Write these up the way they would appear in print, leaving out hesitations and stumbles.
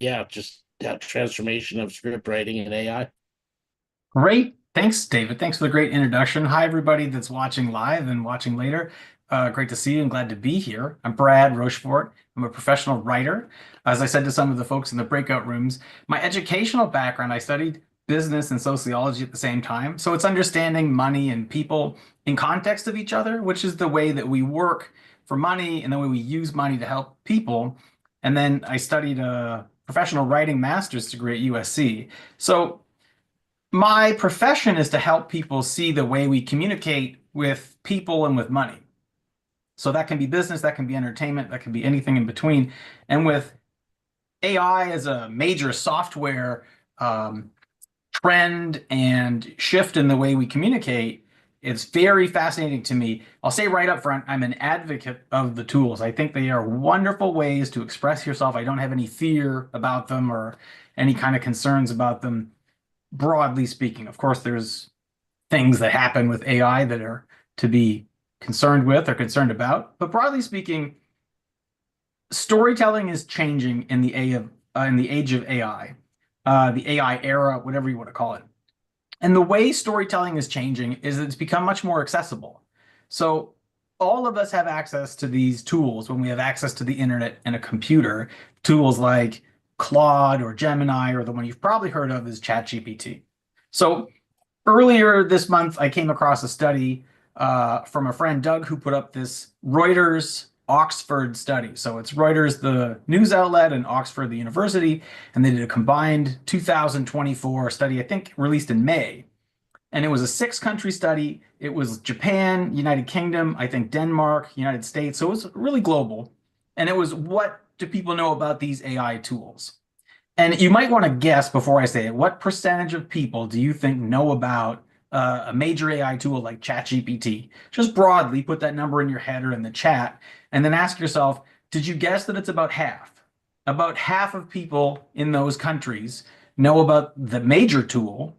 yeah, just that transformation of script writing and AI. Great. Thanks, David. Thanks for the great introduction. Hi, everybody that's watching live and watching later. Great to see you and glad to be here. I'm Brad Rochefort. I'm a professional writer. As I said to some of the folks in the breakout rooms, my educational background, I studied business and sociology at the same time. So it's understanding money and people in context of each other, which is the way that we work for money and the way we use money to help people. And then I studied a professional writing master's degree at USC. So my profession is to help people see the way we communicate with people and with money. So that can be business, that can be entertainment, that can be anything in between. And with AI as a major software trend and shift in the way we communicate, it's very fascinating to me. I'll say right up front, I'm an advocate of the tools. I think they are wonderful ways to express yourself. I don't have any fear about them or any kind of concerns about them, broadly speaking. Of course, there's things that happen with AI that are to be concerned with or concerned about. But broadly speaking, storytelling is changing in the age of AI, the AI era, whatever you want to call it. And the way storytelling is changing is that it's become much more accessible. So all of us have access to these tools when we have access to the internet and a computer, tools like Claude or Gemini, or the one you've probably heard of is ChatGPT. So earlier this month, I came across a study from a friend, Doug, who put up this Reuters Oxford study. So it's Reuters, the news outlet, and Oxford, the university, and they did a combined 2024 study, I think released in May. And it was a six-country study. It was Japan, United Kingdom, I think Denmark, United States. So it was really global. And it was, what do people know about these AI tools? And you might want to guess before I say it, what percentage of people do you think know about a major AI tool like ChatGPT? Just broadly put that number in your head or in the chat, and then ask yourself, did you guess that it's about half? About half of people in those countries know about the major tool,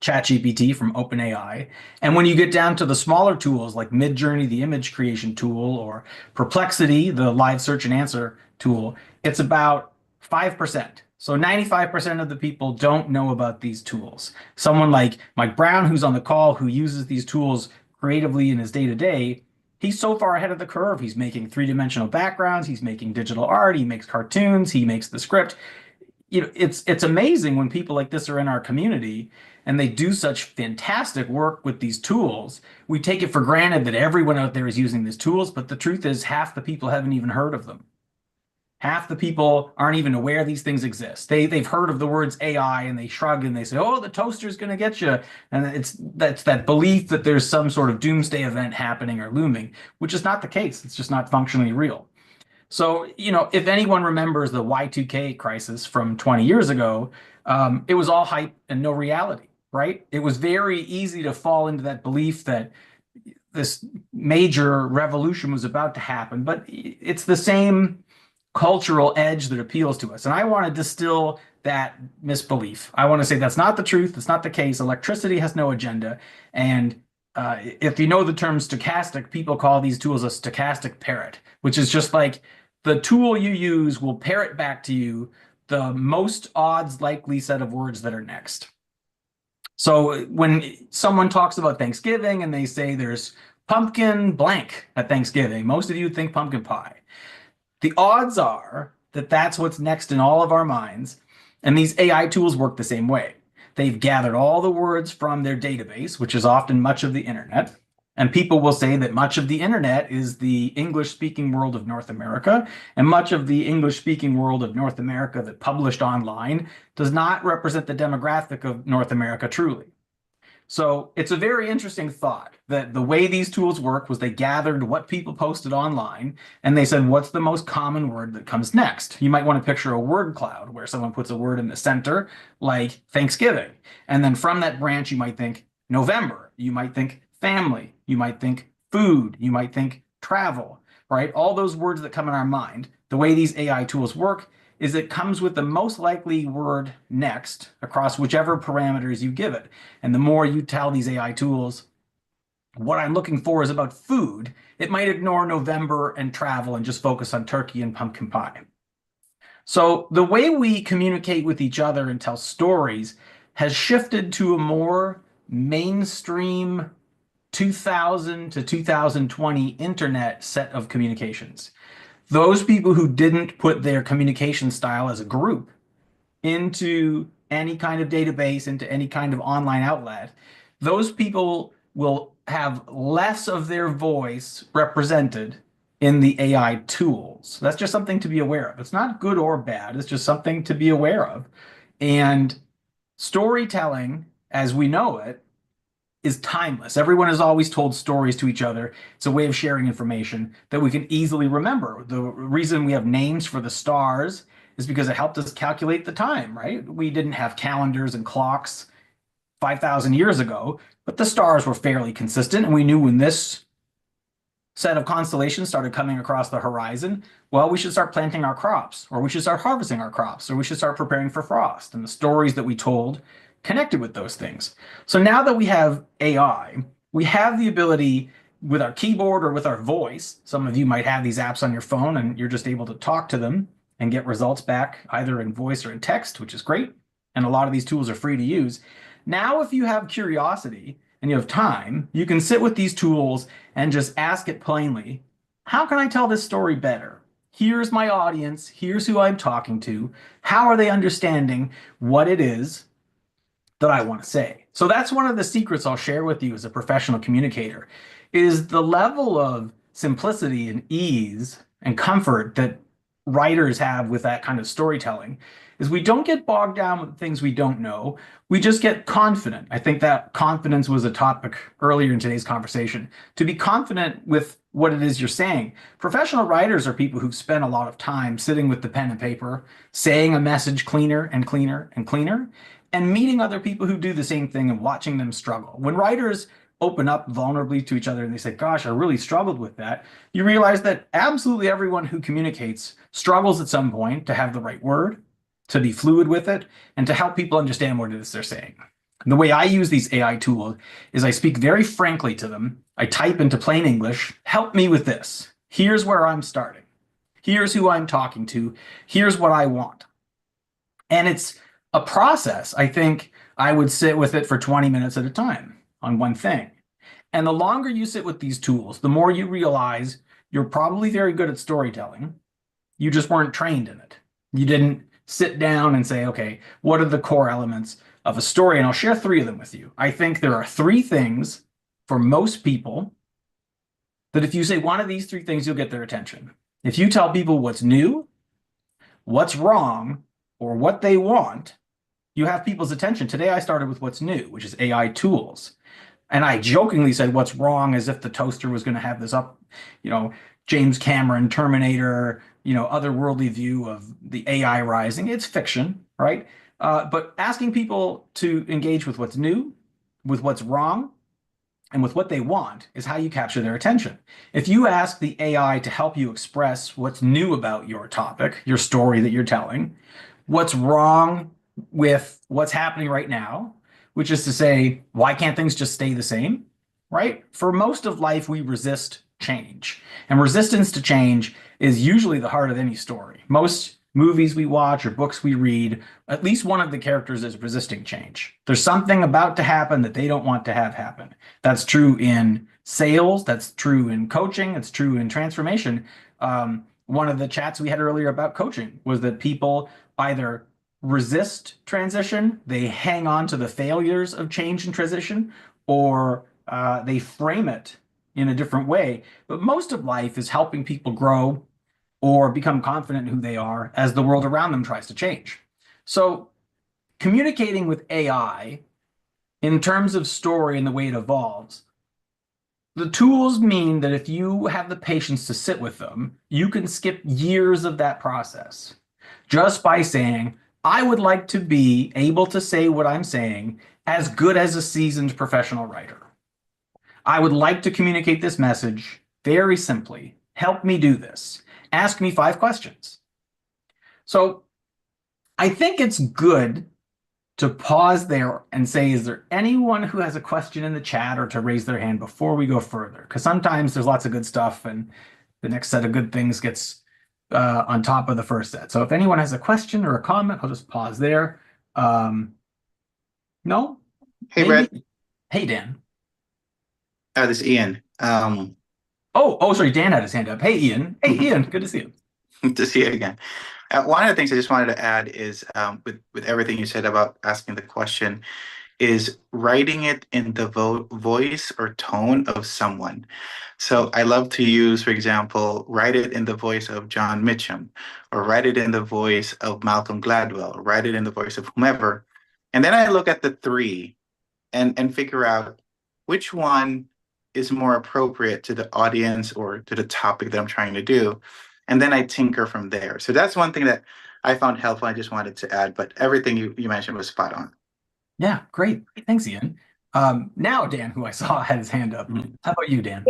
ChatGPT from OpenAI. And when you get down to the smaller tools like Midjourney, the image creation tool, or Perplexity, the live search and answer tool, it's about 5%. So 95% of the people don't know about these tools. Someone like Mike Brown, who's on the call, who uses these tools creatively in his day-to-day, he's so far ahead of the curve. He's making three-dimensional backgrounds, he's making digital art, he makes cartoons, he makes the script. It's amazing when people like this are in our community and they do such fantastic work with these tools. We take it for granted that everyone out there is using these tools, but the truth is half the people haven't even heard of them. Half the people aren't even aware these things exist. They've heard of the words AI and they shrug and they say, "Oh, the toaster's going to get you." And that's that belief that there's some sort of doomsday event happening or looming, which is not the case. It's just not functionally real. So, if anyone remembers the Y2K crisis from 20 years ago, it was all hype and no reality, right? It was very easy to fall into that belief that this major revolution was about to happen, but it's the same cultural edge that appeals to us. And I want to distill that misbelief. I want to say that's not the truth. That's not the case. Electricity has no agenda. And if you know the term stochastic, people call these tools a stochastic parrot, which is just like the tool you use will parrot back to you the most odds likely set of words that are next. So when someone talks about Thanksgiving and they say there's pumpkin blank at Thanksgiving, most of you think pumpkin pie. The odds are that that's what's next in all of our minds. And these AI tools work the same way. They've gathered all the words from their database, which is often much of the internet. And people will say that much of the internet is the English speaking world of North America, and much of the English speaking world of North America that published online does not represent the demographic of North America truly. So it's a very interesting thought that the way these tools work was they gathered what people posted online and they said, what's the most common word that comes next? You might want to picture a word cloud where someone puts a word in the center, like Thanksgiving. And then from that branch, you might think November, you might think family, you might think food, you might think travel, right? All those words that come in our mind. The way these AI tools work is it comes with the most likely word next across whichever parameters you give it. And the more you tell these AI tools, what I'm looking for is about food, it might ignore November and travel and just focus on turkey and pumpkin pie. So the way we communicate with each other and tell stories has shifted to a more mainstream 2000 to 2020 internet set of communications. Those people who didn't put their communication style as a group into any kind of database, into any kind of online outlet, those people will have less of their voice represented in the AI tools. That's just something to be aware of. It's not good or bad, it's just something to be aware of. And storytelling, as we know it, is timeless. Everyone has always told stories to each other. It's a way of sharing information that we can easily remember. The reason we have names for the stars is because it helped us calculate the time, right? We didn't have calendars and clocks 5,000 years ago, but the stars were fairly consistent, and we knew when this set of constellations started coming across the horizon, well, we should start planting our crops, or we should start harvesting our crops, or we should start preparing for frost. And the stories that we told connected with those things. So now that we have AI, we have the ability with our keyboard or with our voice. Some of you might have these apps on your phone and you're just able to talk to them and get results back either in voice or in text, which is great. And a lot of these tools are free to use. Now, if you have curiosity and you have time, you can sit with these tools and just ask it plainly, how can I tell this story better? Here's my audience. Here's who I'm talking to. How are they understanding what it is that I want to say? So that's one of the secrets I'll share with you as a professional communicator, is the level of simplicity and ease and comfort that writers have with that kind of storytelling is we don't get bogged down with things we don't know. We just get confident. I think that confidence was a topic earlier in today's conversation. To be confident with what it is you're saying. Professional writers are people who've spent a lot of time sitting with the pen and paper, saying a message cleaner and cleaner and cleaner, and meeting other people who do the same thing and watching them struggle. When writers open up vulnerably to each other and they say, gosh, I really struggled with that, you realize that absolutely everyone who communicates struggles at some point to have the right word, to be fluid with it, and to help people understand what it is they're saying. And the way I use these AI tools is I speak very frankly to them. I type into plain English, help me with this. Here's where I'm starting. Here's who I'm talking to. Here's what I want. And it's a process. I think I would sit with it for 20 minutes at a time on one thing. And the longer you sit with these tools, the more you realize you're probably very good at storytelling. You just weren't trained in it. You didn't sit down and say, okay, what are the core elements of a story? And I'll share 3 of them with you. I think there are 3 things for most people that if you say one of these 3 things, you'll get their attention. If you tell people what's new, what's wrong, or what they want, you have people's attention. Today I started with what's new, which is AI tools. And I jokingly said what's wrong as if the toaster was going to have this James Cameron, Terminator, otherworldly view of the AI rising. It's fiction, right? But asking people to engage with what's new, with what's wrong, and with what they want is how you capture their attention. If you ask the AI to help you express what's new about your topic, your story that you're telling, what's wrong with what's happening right now, which is to say, why can't things just stay the same, right? For most of life, we resist change. And resistance to change is usually the heart of any story. Most movies we watch or books we read, at least one of the characters is resisting change. There's something about to happen that they don't want to have happen. That's true in sales. That's true in coaching. It's true in transformation. One of the chats we had earlier about coaching was that people either resist transition, they hang on to the failures of change and transition, or they frame it in a different way. But most of life is helping people grow or become confident in who they are as the world around them tries to change. So communicating with AI in terms of story and the way it evolves, the tools mean that if you have the patience to sit with them, you can skip years of that process just by saying, I would like to be able to say what I'm saying as good as a seasoned professional writer. I would like to communicate this message very simply. Help me do this. Ask me 5 questions. So I think it's good to pause there and say, is there anyone who has a question in the chat or to raise their hand before we go further? Because sometimes there's lots of good stuff and the next set of good things gets on top of the first set. So if anyone has a question or a comment, I'll just pause there. Um, no, Hey, maybe. Brett. Hey, Dan. This is Ian. Oh, sorry. Dan had his hand up. Hey, Ian. Hey, Ian. Good to see you. To see you again. One of the things I just wanted to add is with everything you said about asking the question, is writing it in the voice or tone of someone. So I love to use, for example, write it in the voice of John Mitchum, or write it in the voice of Malcolm Gladwell, or write it in the voice of whomever. And then I look at the three and figure out which one is more appropriate to the audience or to the topic that I'm trying to do. And then I tinker from there. So that's one thing that I found helpful. I just wanted to add, but everything you mentioned was spot on. Yeah, great. Thanks, Ian. Now, Dan, who I saw had his hand up. How about you, Dan?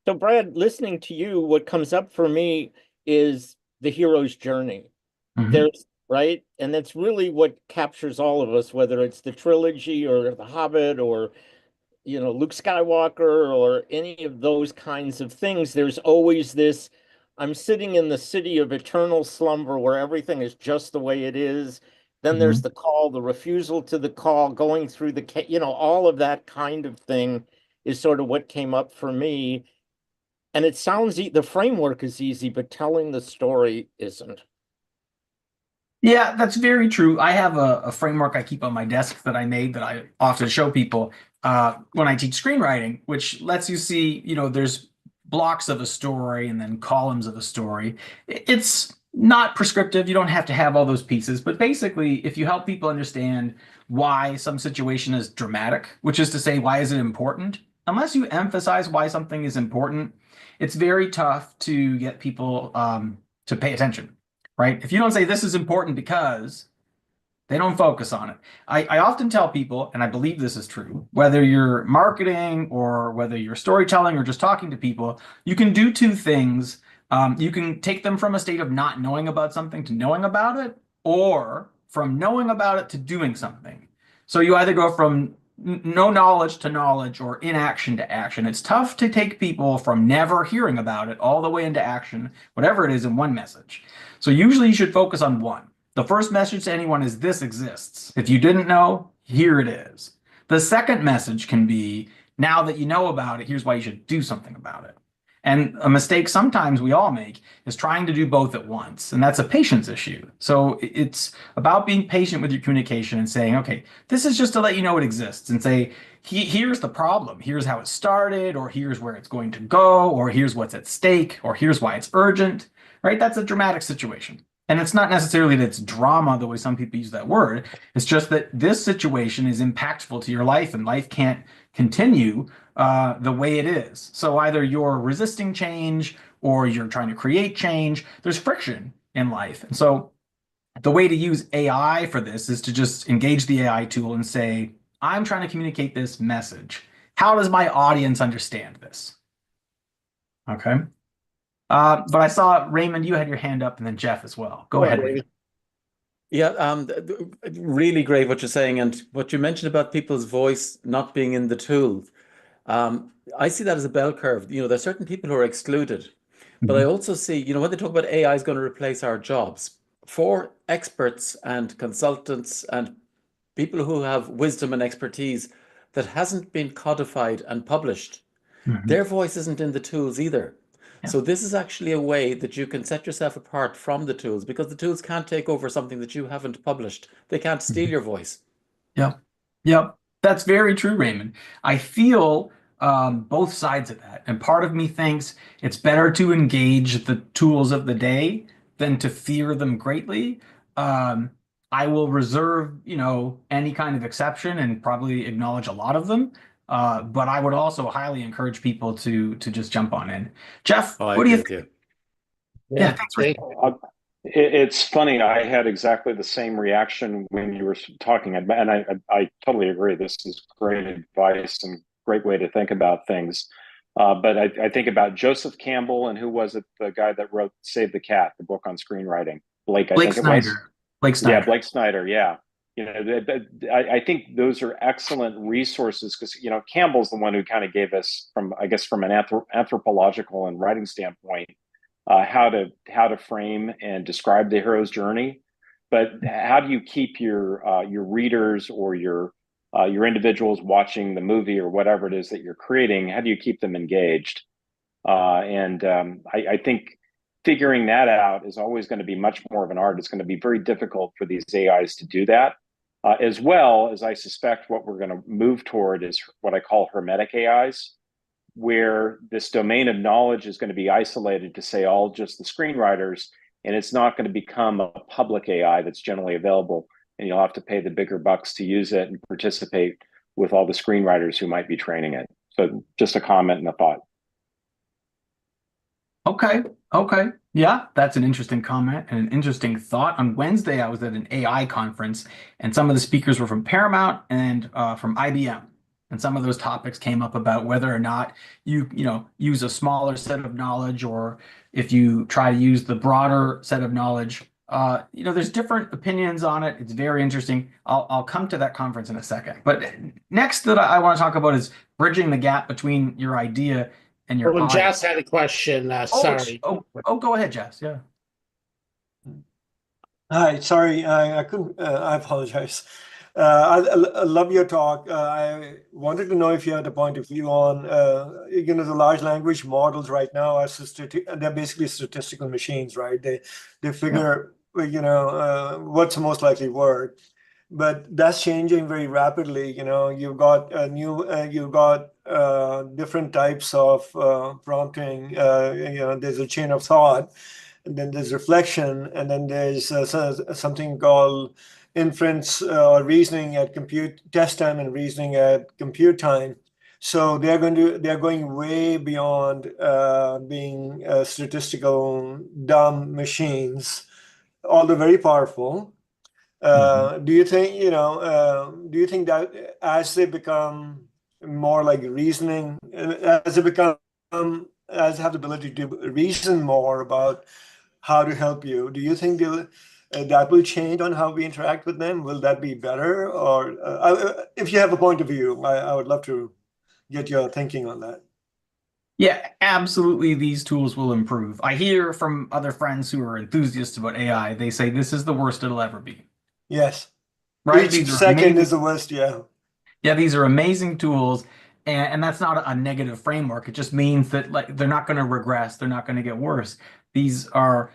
So, Brad, listening to you, what comes up for me is the hero's journey. Mhm. There's right, and that's really what captures all of us, whether it's the trilogy or The Hobbit or Luke Skywalker or any of those kinds of things. There's always this, I'm sitting in the city of eternal slumber where everything is just the way it is. Then there's Mhm. the call, the refusal to the call, going through all of that kind of thing is sort of what came up for me. And it sounds the framework is easy, but telling the story isn't. Yeah, that's very true. I have a framework I keep on my desk that I made that I often show people when I teach screenwriting, which lets you see, there's blocks of a story and then columns of a story. It's not prescriptive. You don't have to have all those pieces, but basically, if you help people understand why some situation is dramatic, which is to say, why is it important? Unless you emphasize why something is important, it's very tough to get people to pay attention, right? If you don't say this is important because, they don't focus on it. I often tell people, and I believe this is true, whether you're marketing or whether you're storytelling or just talking to people, you can do two things. You can take them from a state of not knowing about something to knowing about it, or from knowing about it to doing something. So you either go from no knowledge to knowledge or inaction to action. It's tough to take people from never hearing about it all the way into action, whatever it is, in one message. So usually you should focus on one. The first message to anyone is this exists. If you didn't know, here it is. The second message can be now that you know about it, here's why you should do something about it. And a mistake sometimes we all make is trying to do both at once. And that's a patience issue. So it's about being patient with your communication and saying, okay, this is just to let you know it exists, and say, here's the problem. Here's how it started, or here's where it's going to go, or here's what's at stake, or here's why it's urgent, right? That's a dramatic situation. And it's not necessarily that it's drama the way some people use that word. It's just that this situation is impactful to your life and life can't continue the way it is. So either you're resisting change or you're trying to create change. There's friction in life. And so the way to use AI for this is to just engage the AI tool and say, I'm trying to communicate this message. How does my audience understand this? Okay. But I saw Raymond, you had your hand up, and then Jeff as well. Go ahead, Raymond. Yeah, really great what you're saying, and what you mentioned about people's voice not being in the tool. I see that as a bell curve. There's certain people who are excluded, but I Mhm. also see, when they talk about AI is going to replace our jobs, for experts and consultants and people who have wisdom and expertise that hasn't been codified and published, Mhm. their voice isn't in the tools either. Yeah. So this is actually a way that you can set yourself apart from the tools, because the tools can't take over something that you haven't published. They can't steal Mhm. your voice. Yep. Yep. That's very true, Raymond. I feel both sides of that. And part of me thinks it's better to engage the tools of the day than to fear them greatly. Um, I will reserve, any kind of exception and probably acknowledge a lot of them. But I would also highly encourage people to just jump on in. Jeff, Oh, I what do you agree think? with you. Yeah, Yeah. thanks, Hey, Raymond. It's funny. I had exactly the same reaction when you were talking, and I totally agree. This is great advice and great way to think about things. But I think about Joseph Campbell, and who was it? The guy that wrote "Save the Cat," the book on screenwriting. Blake, I Blake think it was. Snyder. Blake Yeah, Snyder. Blake Snyder. Yeah, I think those are excellent resources because Campbell's the one who kind of gave us, from I guess from an anthropological and writing standpoint, how to frame and describe the hero's journey, but how do you keep your readers or your individuals watching the movie or whatever it is that you're creating? How do you keep them engaged? I think figuring that out is always going to be much more of an art. It's going to be very difficult for these AIs to do that. As well as I suspect what we're going to move toward is what I call hermetic AIs, where this domain of knowledge is going to be isolated to, say, all just the screenwriters, and it's not going to become a public AI that's generally available, and you'll have to pay the bigger bucks to use it and participate with all the screenwriters who might be training it. So just a comment and a thought. Okay. Okay. Yeah, that's an interesting comment and an interesting thought. On Wednesday, I was at an AI conference, and some of the speakers were from Paramount and from IBM. And some of those topics came up about whether or not you use a smaller set of knowledge, or if you try to use the broader set of knowledge. There's different opinions on it. It's very interesting. I'll come to that conference in a second. But next that I want to talk about is bridging the gap between your idea and your When audience. Jess had a question, Oh, sorry. go ahead, Jess. Yeah. Hi, sorry, I couldn't, I apologize. I love your talk. I wanted to know if you had a point of view on, the large language models right now are they're basically statistical machines, right? They figure, what's the most likely word. But that's changing very rapidly. You've got different types of prompting. There's a chain of thought, and then there's reflection, and then there's something called inference or reasoning at compute test time and reasoning at compute time. So they're going way beyond being statistical dumb machines, although very powerful. Do you think that as they become more like reasoning, as they have the ability to reason more about how to help you, do you think that will change on how we interact with them? Will that be better? Or if you have a point of view, I would love to get your thinking on that. Yeah, absolutely. These tools will improve. I hear from other friends who are enthusiasts about AI. They say this is the worst it'll ever be. Yes. Right? Each These are second amazing. is the worst. Yeah. Yeah, these are amazing tools, and that's not a negative framework. It just means that they're not going to regress. They're not going to get worse. These are,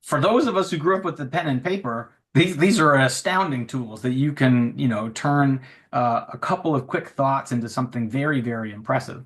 for those of us who grew up with the pen and paper, these are astounding tools that you can, turn a couple of quick thoughts into something very, very impressive.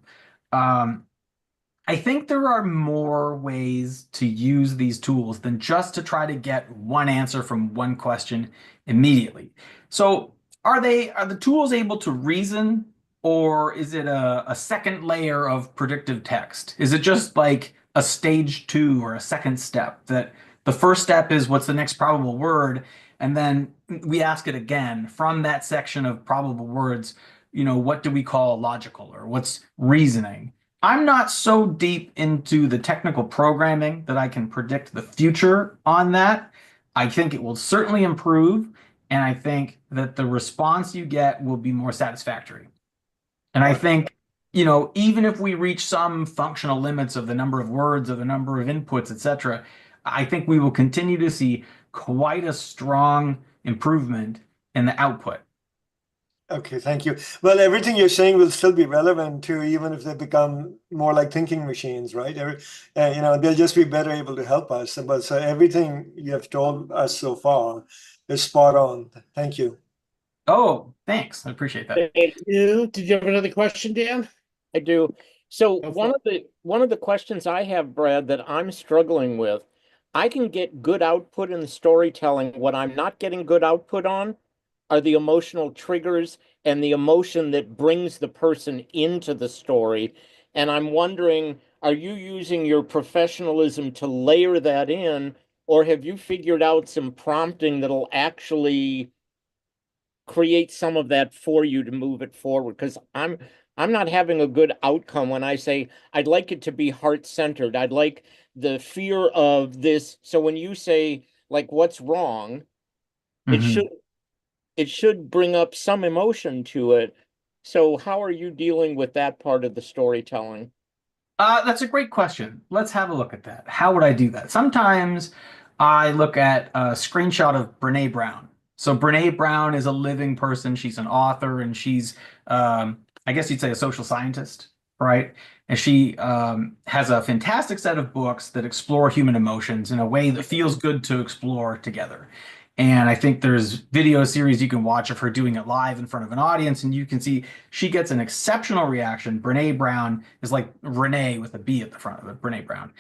I think there are more ways to use these tools than just to try to get one answer from one question immediately. So are the tools able to reason, or is it a second layer of predictive text? Is it just like a stage 2 or a second step, that the first step is what's the next probable word, and then we ask it again from that section of probable words, what do we call logical, or what's reasoning? I'm not so deep into the technical programming that I can predict the future on that. I think it will certainly improve, and I think that the response you get will be more satisfactory. And I think, even if we reach some functional limits of the number of words or the number of inputs, etc., I think we will continue to see quite a strong improvement in the output. Okay, thank you. Well, everything you're saying will still be relevant to, even if they become more like thinking machines, right? They'll just be better able to help us. But so everything you have told us so far is spot on. Thank you. Oh, thanks. I appreciate that. Thank you. Did you have another question, Dan? I do. So Go for one of the questions I have, Brad, that I'm struggling with, I can get good output in the storytelling. What I'm not getting good output on are the emotional triggers and the emotion that brings the person into the story. And I'm wondering, are you using your professionalism to layer that in, or have you figured out some prompting that'll actually create some of that for you to move it forward? Because I'm not having a good outcome when I say I'd like it to be heart-centered. I'd like the fear of this. So when you say, like, what's wrong, it should bring up some emotion to it. So how are you dealing with that part of the storytelling? That's a great question. Let's have a look at that. How would I do that? Sometimes I look at a screenshot of Brene Brown. So Brene Brown is a living person. She's an author, and she's, I guess you'd say, a social scientist, right? And she has a fantastic set of books that explore human emotions in a way that feels good to explore together. And I think there's video series you can watch of her doing it live in front of an audience, and you can see she gets an exceptional reaction. Brene Brown is like Renee with a B at the front of it, Brene Brown.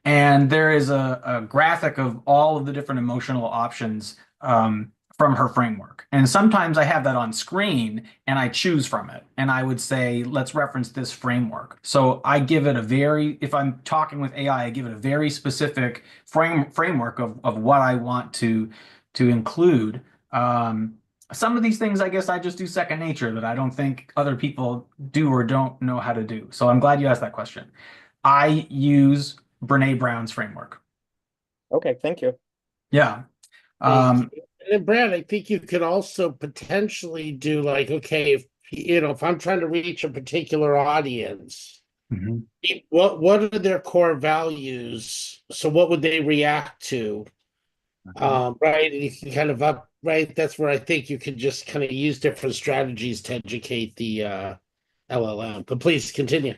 And there is a graphic of all of the different emotional options from her framework. And sometimes I have that on screen and I choose from it. And I would say, let's reference this framework. So I give it a very, if I'm talking with AI, I give it a very specific framework of what I want to include. Some of these things, I guess I just do second nature that I don't think other people do or don't know how to do. So I'm glad you asked that question. I use Brene Brown's framework. Okay, thank you. Yeah. And then Brad, I think you could also potentially do like, okay, if I'm trying to reach a particular audience, Mhm. what are their core values? So what would they react to? Right. And you can kind of right. That's where I think you could just kind of use different strategies to educate the LLM. But please continue.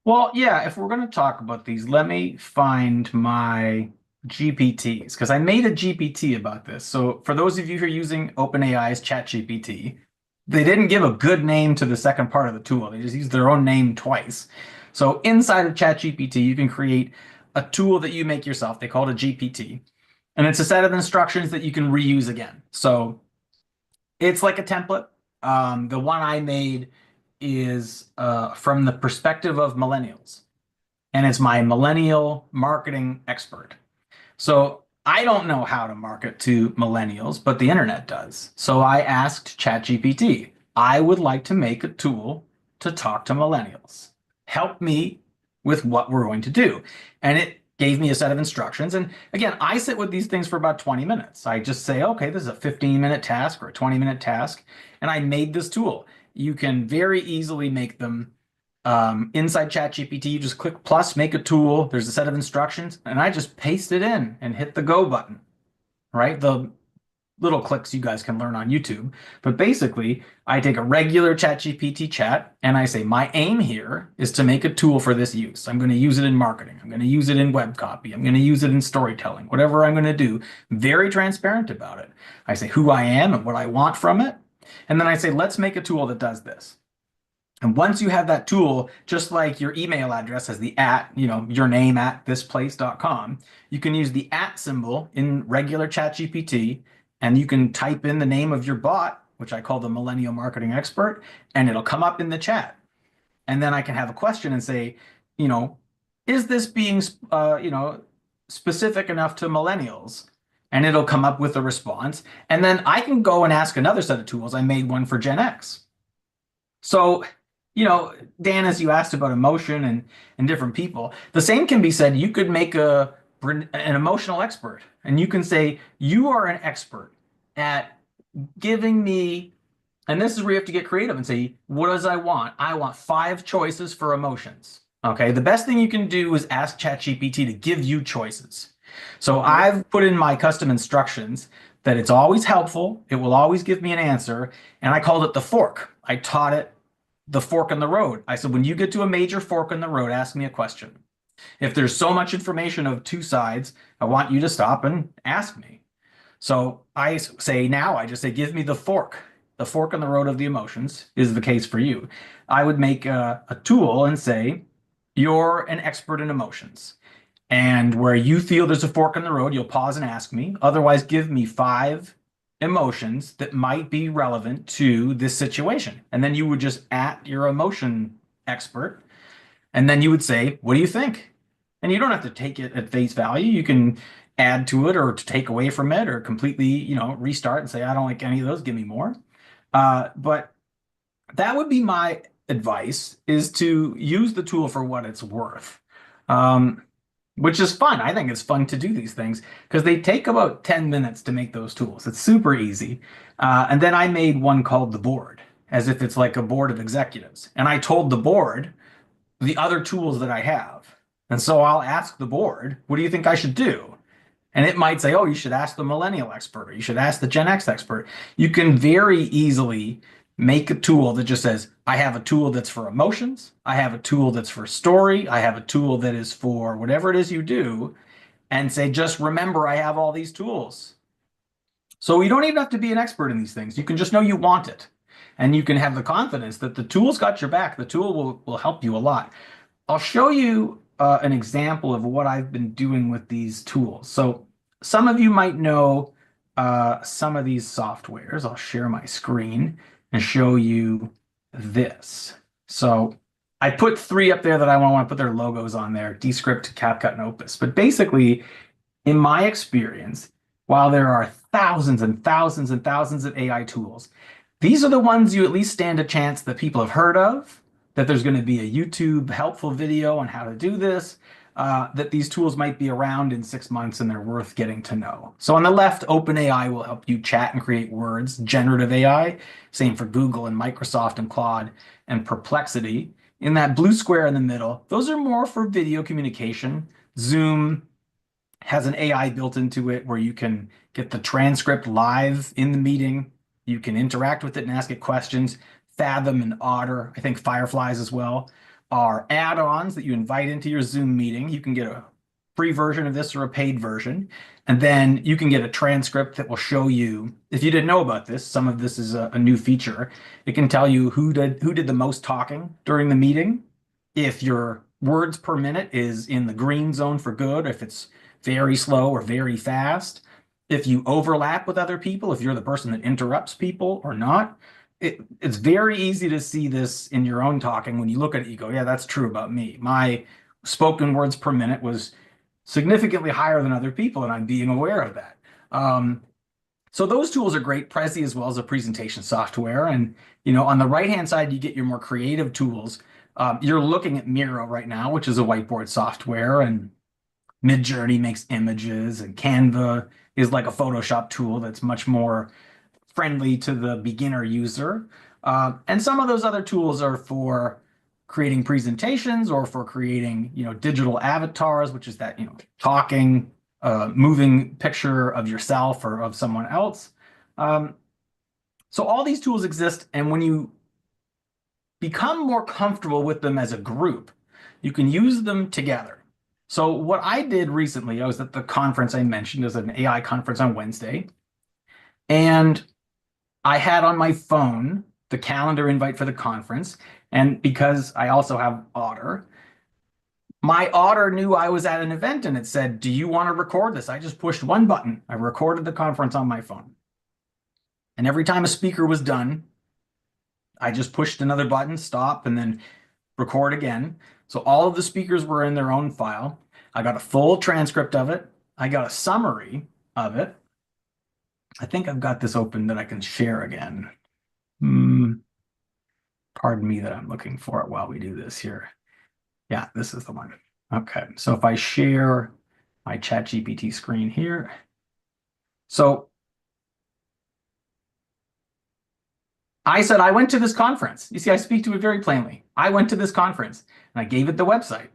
Well, yeah, if we're going to talk about these, let me find my GPTs because I made a GPT about this. So for those of you who are using OpenAI's ChatGPT, they didn't give a good name to the second part of the tool. They just used their own name twice. So inside of ChatGPT, you can create a tool that you make yourself. They call it a GPT. And it's a set of instructions that you can reuse again. So it's like a template. The one I made is from the perspective of millennials, and it's my millennial marketing expert. So I don't know how to market to millennials, but the internet does. So I asked ChatGPT, I would like to make a tool to talk to millennials. Help me with what we're going to do. And it gave me a set of instructions. And again, I sit with these things for about 20 minutes. I just say, okay, this is a 15-minute task or a 20-minute task. And I made this tool. You can very easily make them inside ChatGPT. You just click plus, make a tool. There's a set of instructions, and I just paste it in and hit the go button, right? The little clicks you guys can learn on YouTube. But basically, I take a regular ChatGPT chat and I say, my aim here is to make a tool for this use. I'm going to use it in marketing. I'm going to use it in web copy. I'm going to use it in storytelling, whatever I'm going to do. Very transparent about it. I say who I am and what I want from it. And then I say, let's make a tool that does this. And once you have that tool, just like your email address has the at, your name at thisplace.com, you can use the at symbol in regular ChatGPT, and you can type in the name of your bot, which I call the Millennial Marketing Expert, and it'll come up in the chat. And then I can have a question and say, is this being, specific enough to millennials? And it'll come up with a response. And then I can go and ask another set of tools. I made one for Gen X. So, Dan, as you asked about emotion and different people, the same can be said. You could make an emotional expert, and you can say, you are an expert at giving me, and this is where you have to get creative and say, what does I want? I want 5 choices for emotions. Okay, the best thing you can do is ask ChatGPT to give you choices. So I've put in my custom instructions that it's always helpful. It will always give me an answer. And I called it the fork. I taught it the fork in the road. I said, when you get to a major fork in the road, ask me a question. If there's so much information of 2 sides, I want you to stop and ask me. So I say now, I just say, give me the fork. The fork in the road of the emotions is the case for you. I would make a tool and say, you're an expert in emotions. And where you feel there's a fork in the road, you'll pause and ask me. Otherwise, give me 5 emotions that might be relevant to this situation. And then you would just at your emotion expert, and then you would say, what do you think? And you don't have to take it at face value. You can add to it or to take away from it or completely, restart and say, I don't like any of those, give me more. But that would be my advice, is to use the tool for what it's worth. Which is fun. I think it's fun to do these things because they take about 10 minutes to make those tools. It's super easy. And then I made one called the board, as if it's like a board of executives. And I told the board, the other tools that I have. And so I'll ask the board, what do you think I should do? And it might say, oh, you should ask the millennial expert, or you should ask the Gen X expert. You can very easily make a tool that just says, I have a tool that's for emotions, I have a tool that's for story, I have a tool that is for whatever it is you do, and say, just remember, I have all these tools. So you don't even have to be an expert in these things. You can just know you want it. And you can have the confidence that the tool's got your back. The tool will help you a lot. I'll show you an example of what I've been doing with these tools. So some of you might know some of these softwares. I'll share my screen and show you this. So I put 3 up there that I want to put their logos on there, Descript, CapCut, and Opus. But basically, in my experience, while there are thousands and thousands and thousands of AI tools, these are the ones you at least stand a chance that people have heard of, that there's going to be a YouTube helpful video on how to do this, that these tools might be around in 6 months and they're worth getting to know. So on the left, OpenAI will help you chat and create words, generative AI, same for Google and Microsoft and Claude and Perplexity. In that blue square in the middle, those are more for video communication. Zoom has an AI built into it where you can get the transcript live in the meeting. You can interact with it and ask it questions. Fathom and Otter, I think Fireflies as well, are add-ons that you invite into your Zoom meeting. You can get a free version of this or a paid version. And then you can get a transcript that will show you, if you didn't know about this, some of this is a new feature. It can tell you who did the most talking during the meeting. If your words per minute is in the green zone for good, if it's very slow or very fast, if you overlap with other people, if you're the person that interrupts people or not. It's very easy to see this in your own talking. When you look at it, you go, yeah, that's true about me. My spoken words per minute was significantly higher than other people, and I'm being aware of that. So those tools are great. Prezi as well as a presentation software. And on the right-hand side, you get your more creative tools. You're looking at Miro right now, which is a whiteboard software, and Midjourney makes images, and Canva is like a Photoshop tool that's much more friendly to the beginner user. And some of those other tools are for creating presentations or for creating, digital avatars, which is that, talking, moving picture of yourself or of someone else. So all these tools exist, and when you become more comfortable with them as a group, you can use them together. So what I did recently, I was at the conference I mentioned, there's an AI conference on Wednesday, and I had on my phone the calendar invite for the conference. And because I also have Otter, my Otter knew I was at an event and it said, do you want to record this? I just pushed one button. I recorded the conference on my phone. And every time a speaker was done, I just pushed another button, stop, and then record again. So all of the speakers were in their own file. I got a full transcript of it. I got a summary of it. I think I've got this open that I can share again. Pardon me that I'm looking for it while we do this here. Yeah, this is the one. Okay, so if I share my ChatGPT screen here. So I said, I went to this conference. You see, I speak to it very plainly. I went to this conference and I gave it the website.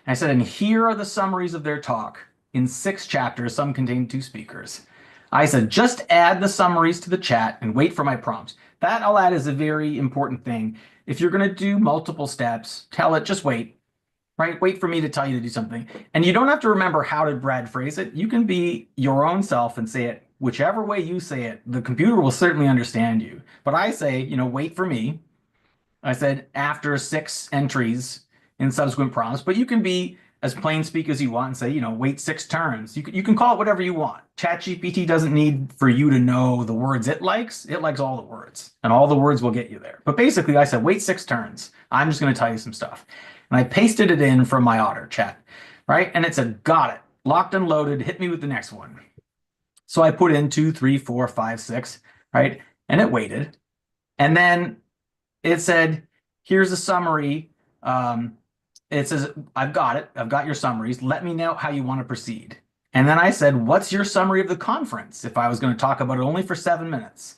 And I said, and here are the summaries of their talk in 6 chapters, some contain 2 speakers. I said, just add the summaries to the chat and wait for my prompts. That I'll add is a very important thing. If you're going to do multiple steps, tell it, just wait, right? Wait for me to tell you to do something. And you don't have to remember how did Brad phrase it. You can be your own self and say it whichever way you say it. The computer will certainly understand you. But I say, wait for me. I said after 6 entries in subsequent prompts, but you can be as plain speak as you want and say, wait 6 turns. You can call it whatever you want. ChatGPT doesn't need for you to know the words it likes. It likes all the words, and all the words will get you there. But basically, I said, wait 6 turns. I'm just going to tell you some stuff. And I pasted it in from my Otter chat, right? And it said, got it. Locked and loaded. Hit me with the next one. So I put in 2, 3, 4, 5, 6, right? And it waited. And then it said, here's a summary. It says, I've got it. I've got your summaries. Let me know how you want to proceed. And then I said, what's your summary of the conference? If I was going to talk about it only for 7 minutes.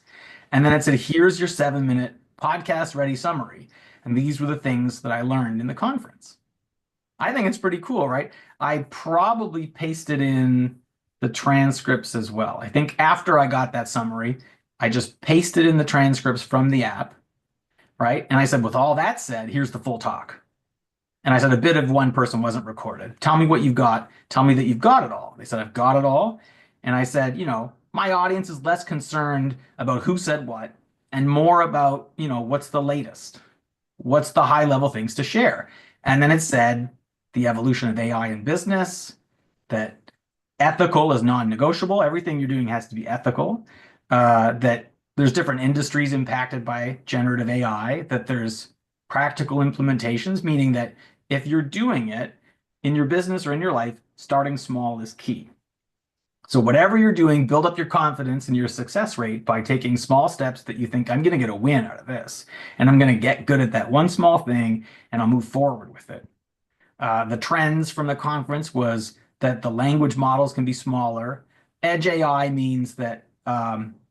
And then it said, here's your 7-minute podcast ready summary. And these were the things that I learned in the conference. I think it's pretty cool, right? I probably pasted in the transcripts as well. I think after I got that summary, I just pasted in the transcripts from the app, right? And I said, with all that said, here's the full talk. And I said, a bit of one person wasn't recorded. Tell me what you've got. Tell me that you've got it all. They said, I've got it all. And I said, my audience is less concerned about who said what and more about, what's the latest? What's the high level things to share? And then it said the evolution of AI in business, that ethical is non-negotiable. Everything you're doing has to be ethical, that there's different industries impacted by generative AI, that there's practical implementations, meaning that if you're doing it in your business or in your life, starting small is key. So whatever you're doing, build up your confidence and your success rate by taking small steps that you think, I'm going to get a win out of this, and I'm going to get good at that one small thing, and I'll move forward with it. The trends from the conference was that the language models can be smaller. Edge AI means that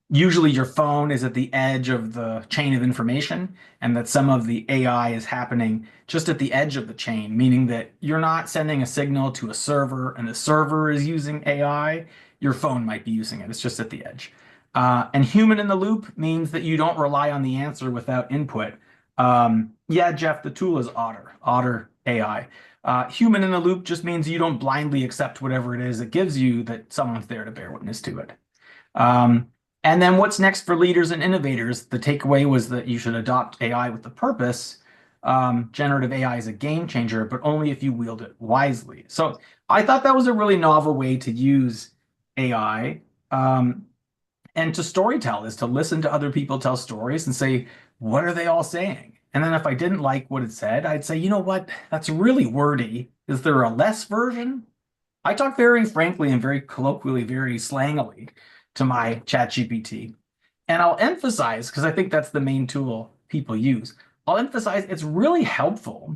usually your phone is at the edge of the chain of information, and that some of the AI is happening just at the edge of the chain, meaning that you're not sending a signal to a server and the server is using AI. Your phone might be using it. It's just at the edge. And human in the loop means that you don't rely on the answer without input. Yeah, Jeff, the tool is Otter AI. Human in the loop just means you don't blindly accept whatever it is it gives you, that someone's there to bear witness to it. And then what's next for leaders and innovators? The takeaway was that you should adopt AI with the purpose. Generative AI is a game changer, but only if you wield it wisely. So I thought that was a really novel way to use AI. And to storytell is to listen to other people tell stories and say, what are they all saying? And then if I didn't like what it said, I'd say, you know what? That's really wordy. Is there a less version? I talk very frankly and very colloquially, very slangily to my ChatGPT. And I'll emphasize, because I think that's the main tool people use, I'll emphasize it's really helpful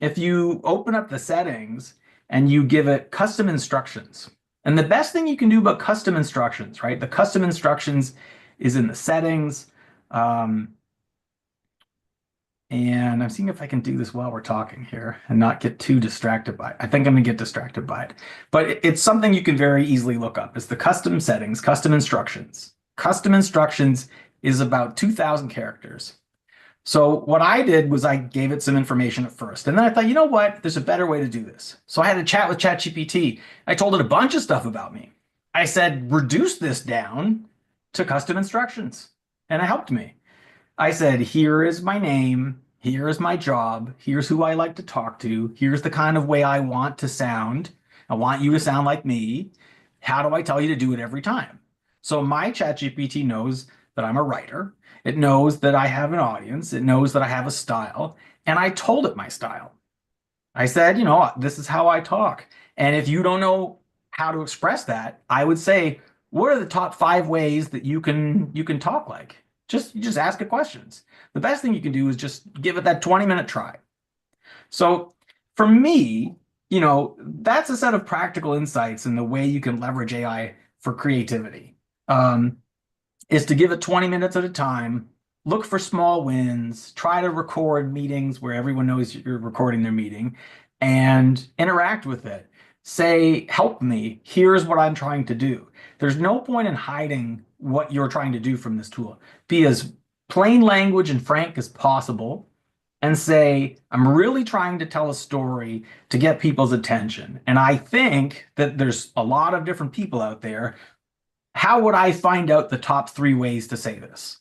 if you open up the settings and you give it custom instructions. And the best thing you can do about custom instructions, right? The custom instructions is in the settings. And I'm seeing if I can do this while we're talking here and not get too distracted by it. I think I'm going to get distracted by it. But it's something you can very easily look up. It's the custom settings, custom instructions. Custom instructions is about 2,000 characters. So what I did was I gave it some information at first. And then I thought, you know what? There's a better way to do this. So I had a chat with ChatGPT. I told it a bunch of stuff about me. I said, reduce this down to custom instructions. And it helped me. I said, here is my name, here is my job, here's who I like to talk to, here's the kind of way I want to sound. I want you to sound like me. How do I tell you to do it every time? So my ChatGPT knows that I'm a writer. It knows that I have an audience. It knows that I have a style. And I told it my style. I said, this is how I talk. And if you don't know how to express that, I would say, what are the top 5 ways that you can talk like? Just ask it questions. The best thing you can do is just give it that 20-minute try. So for me, that's a set of practical insights in the way you can leverage AI for creativity. Is to give it 20 minutes at a time, look for small wins, try to record meetings where everyone knows you're recording their meeting, and interact with it. Say, help me, here's what I'm trying to do. There's no point in hiding what you're trying to do from this tool. Be as plain language and frank as possible and say, I'm really trying to tell a story to get people's attention. And I think that there's a lot of different people out there. How would I find out the top 3 ways to say this?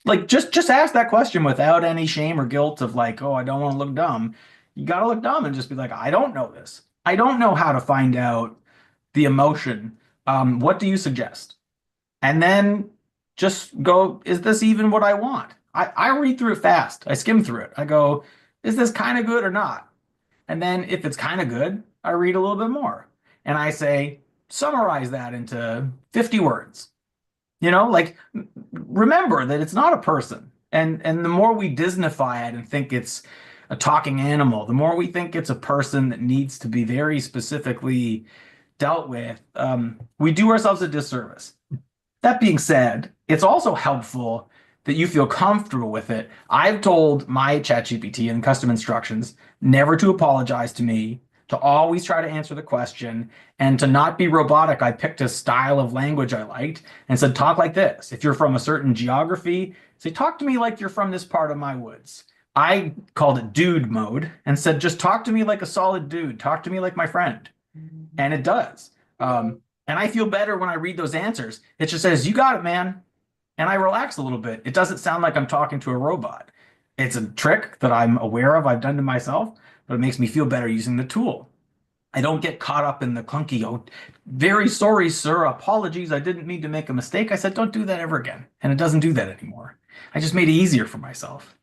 Like, just ask that question without any shame or guilt of like, oh, I don't want to look dumb. You got to look dumb and just be like, I don't know this. I don't know how to find out the emotion. What do you suggest? And then just go, is this even what I want? I read through it fast. I skim through it. I go, is this kind of good or not? And then if it's kind of good, I read a little bit more. And I say, summarize that into 50 words. Remember that it's not a person. And the more we Disneyfy it and think it's a talking animal, the more we think it's a person that needs to be very specifically dealt with, we do ourselves a disservice. That being said, it's also helpful that you feel comfortable with it. I've told my ChatGPT in custom instructions never to apologize to me, to always try to answer the question, and to not be robotic. I picked a style of language I liked and said, talk like this. If you're from a certain geography, say, talk to me like you're from this part of my woods. I called it dude mode and said, just talk to me like a solid dude. Talk to me like my friend. And it does. And I feel better when I read those answers. It just says, you got it, man. And I relax a little bit. It doesn't sound like I'm talking to a robot. It's a trick that I'm aware of, I've done to myself, but it makes me feel better using the tool. I don't get caught up in the clunky, oh, very sorry, sir, apologies, I didn't mean to make a mistake. I said, don't do that ever again. And it doesn't do that anymore. I just made it easier for myself.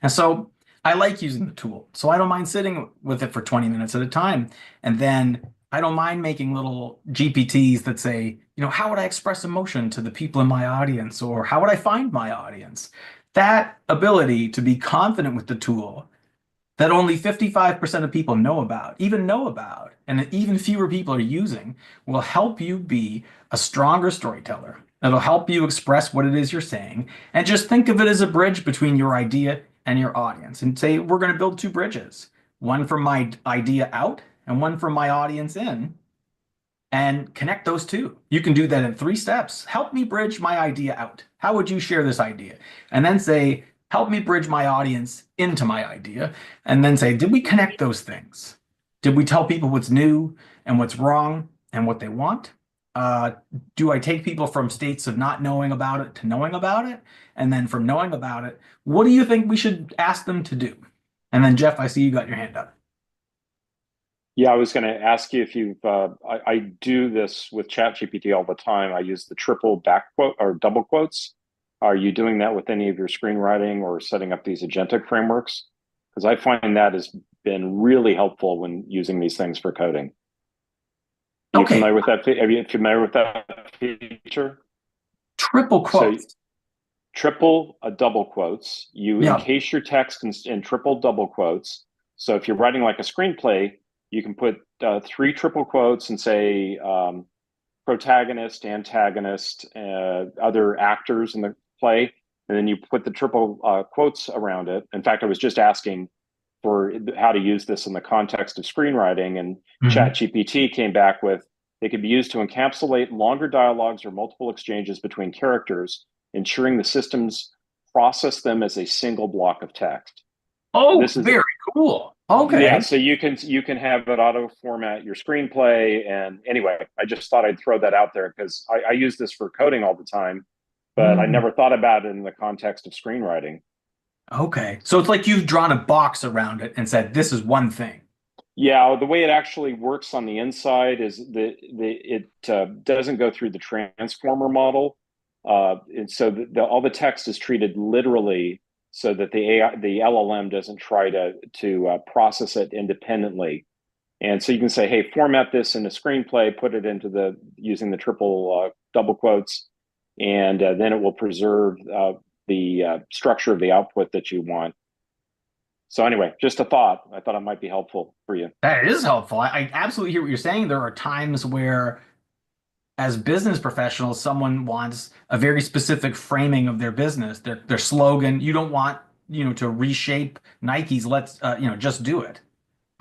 And so I like using the tool. So I don't mind sitting with it for 20 minutes at a time. And then I don't mind making little GPTs that say, how would I express emotion to the people in my audience? Or how would I find my audience? That ability to be confident with the tool that only 55% of people know about, and that even fewer people are using, will help you be a stronger storyteller. It'll help you express what it is you're saying. And just think of it as a bridge between your idea and your audience. And say, we're going to build two bridges, one from my idea out and one from my audience in, and connect those two. You can do that in 3 steps. Help me bridge my idea out. How would you share this idea? And then say, help me bridge my audience into my idea. And then say, did we connect those things? Did we tell people what's new and what's wrong and what they want? Do I take people from states of not knowing about it to knowing about it? And then from knowing about it, what do you think we should ask them to do? And then Jeff, I see you got your hand up. Yeah, I was going to ask you if you've, I do this with ChatGPT all the time. I use the triple back quote or double quotes. Are you doing that with any of your screenwriting or setting up these agentic frameworks? Because I find that has been really helpful when using these things for coding. Are you familiar with that? Are you familiar with that feature? Triple quotes. So, triple double quotes. You encase your text in triple double quotes. So if you're writing like a screenplay, you can put 3 triple quotes and say protagonist, antagonist, other actors in the play, and then you put the triple quotes around it. In fact, I was just asking for how to use this in the context of screenwriting, and ChatGPT came back with they could be used to encapsulate longer dialogues or multiple exchanges between characters, ensuring the systems process them as a single block of text. Oh, this is very cool. Okay. Yeah, so you can have it auto format your screenplay. And anyway, I just thought I'd throw that out there because I use this for coding all the time, but I never thought about it in the context of screenwriting. Okay. So it's like you've drawn a box around it and said, this is one thing. Yeah, the way it actually works on the inside is that it doesn't go through the transformer model. And so all the text is treated literally so that the LLM doesn't try to process it independently. And so you can say, hey, format this in a screenplay, put it into using the triple double quotes, and then it will preserve the structure of the output that you want. So anyway, just a thought. I thought it might be helpful for you. That is helpful. I absolutely hear what you're saying. There are times where, as business professionals, someone wants a very specific framing of their business, their slogan. You don't want, to reshape Nike's let's, just do it,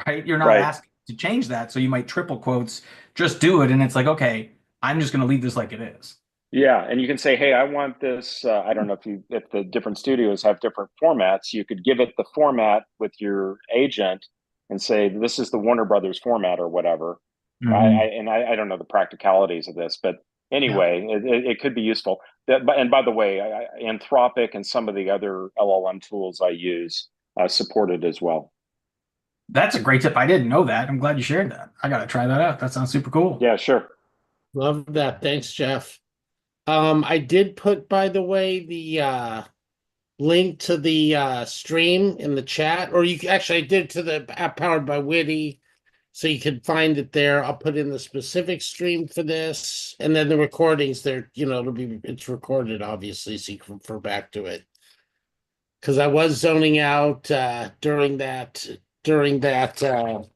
right? You're not asking to change that. So you might triple quotes, just do it. And it's like, okay, I'm just going to leave this like it is. Yeah, and you can say, hey, I want this. I don't know if the different studios have different formats. You could give it the format with your agent and say, this is the Warner Brothers format or whatever. I don't know the practicalities of this, but anyway, it could be useful. And by the way, Anthropic and some of the other LLM tools I use support it as well. That's a great tip. I didn't know that. I'm glad you shared that. I got to try that out. That sounds super cool. Yeah, sure. Love that. Thanks, Jeff. I did put, by the way, the link to the stream in the chat, or I did to the app powered by WITI, so you can find it there. I'll put in the specific stream for this, and then the recordings there. It's recorded, obviously, so you can refer back to it. Because I was zoning out during that nugget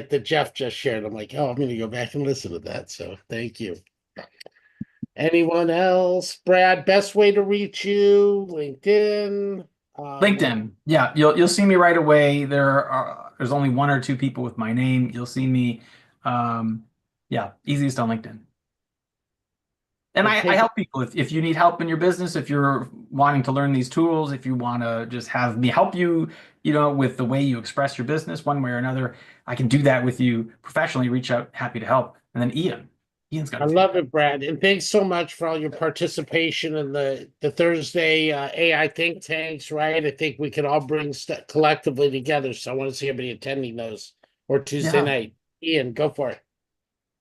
that Jeff just shared. I'm like, oh, I'm going to go back and listen to that. So thank you. Anyone else? Brad, best way to reach you? LinkedIn. LinkedIn. Yeah, you'll see me right away. There's only one or two people with my name. You'll see me. Yeah, easiest on LinkedIn. And I help people if you need help in your business, if you're wanting to learn these tools, if you want to just have me help you, with the way you express your business one way or another, I can do that with you professionally. Reach out, happy to help. And then Ian's got I love it, Brad, and thanks so much for all your participation in the Thursday AI think tanks. Right, I think we could all bring collectively together. So I want to see everybody attending those or Tuesday night. Ian, go for it.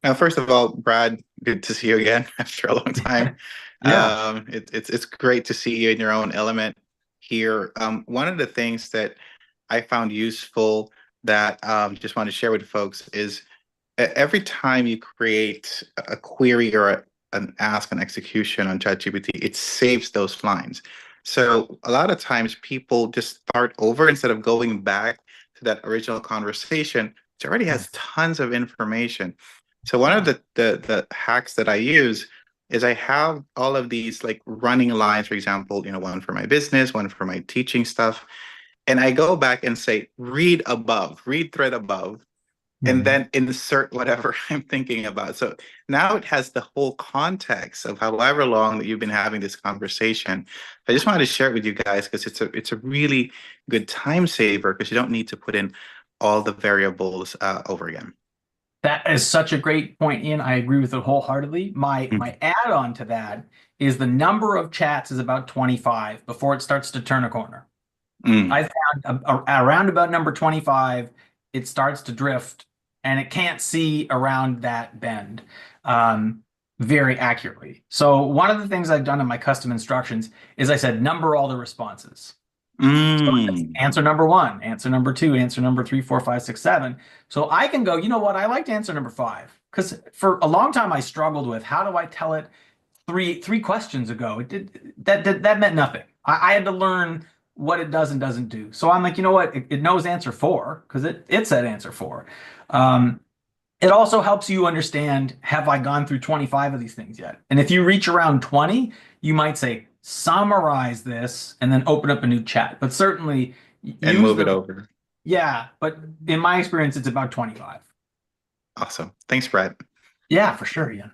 Now, first of all, Brad, good to see you again after a long time. Yeah. It's great to see you in your own element here. One of the things that I found useful that just want to share with folks is every time you create a query or an ask, an execution on ChatGPT, it saves those lines. So a lot of times people just start over instead of going back to that original conversation, which already has tons of information. So one of the hacks that I use is I have all of these like running lines, for example, one for my business, one for my teaching stuff. And I go back and say, read above, read thread above, and then insert whatever I'm thinking about. So now it has the whole context of however long that you've been having this conversation. I just wanted to share it with you guys because it's a really good time saver because you don't need to put in all the variables over again. That is such a great point, Ian. I agree with it wholeheartedly. My add-on to that is the number of chats is about 25 before it starts to turn a corner. I found around about number 25, it starts to drift and it can't see around that bend very accurately. So one of the things I've done in my custom instructions is I said number all the responses. So answer number 1, answer number 2, answer number 3, 4, 5, 6, 7. So I can go, you know what? I liked answer number 5 because for a long time I struggled with how do I tell it three questions ago. That meant nothing. I had to learn what it does and doesn't do. So I'm like, you know what? It knows answer 4 because it said answer 4. It also helps you understand, have I gone through 25 of these things yet? And if you reach around 20, you might say, summarize this and then open up a new chat. But certainly And move it over. Yeah, but in my experience, it's about 25. Awesome. Thanks, Brad. Yeah, for sure, Ian.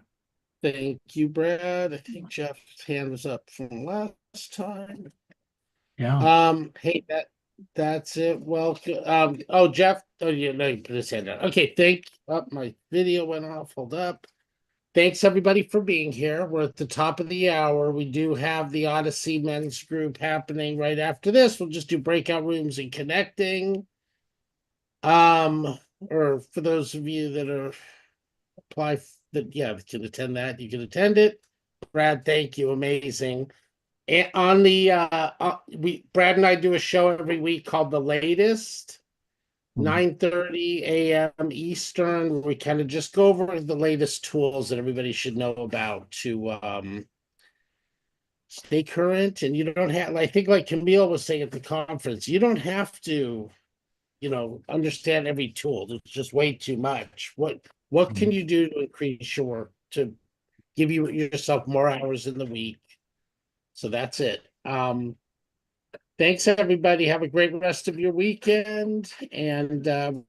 Thank you, Brad. I think Jeff's hand was up from last time. Yeah. Hey, that's it. Welcome. Jeff. Oh, you know, you put his hand down. Okay, my video went off. Hold up. Thanks everybody for being here. We're at the top of the hour. We do have the Odyssey men's group happening right after this. We'll just do breakout rooms and connecting. Or for those of you that are can attend that, you can attend it. Brad, thank you. Amazing. And on the Brad and I do a show every week called The Latest, 9:30 a.m. Eastern. We kind of just go over the latest tools that everybody should know about to stay current. And you don't have, I think like Camille was saying at the conference, you don't have to, understand every tool. It's just way too much. What can you do to increase your to give you yourself more hours in the week? So that's it. Thanks everybody. Have a great rest of your weekend, and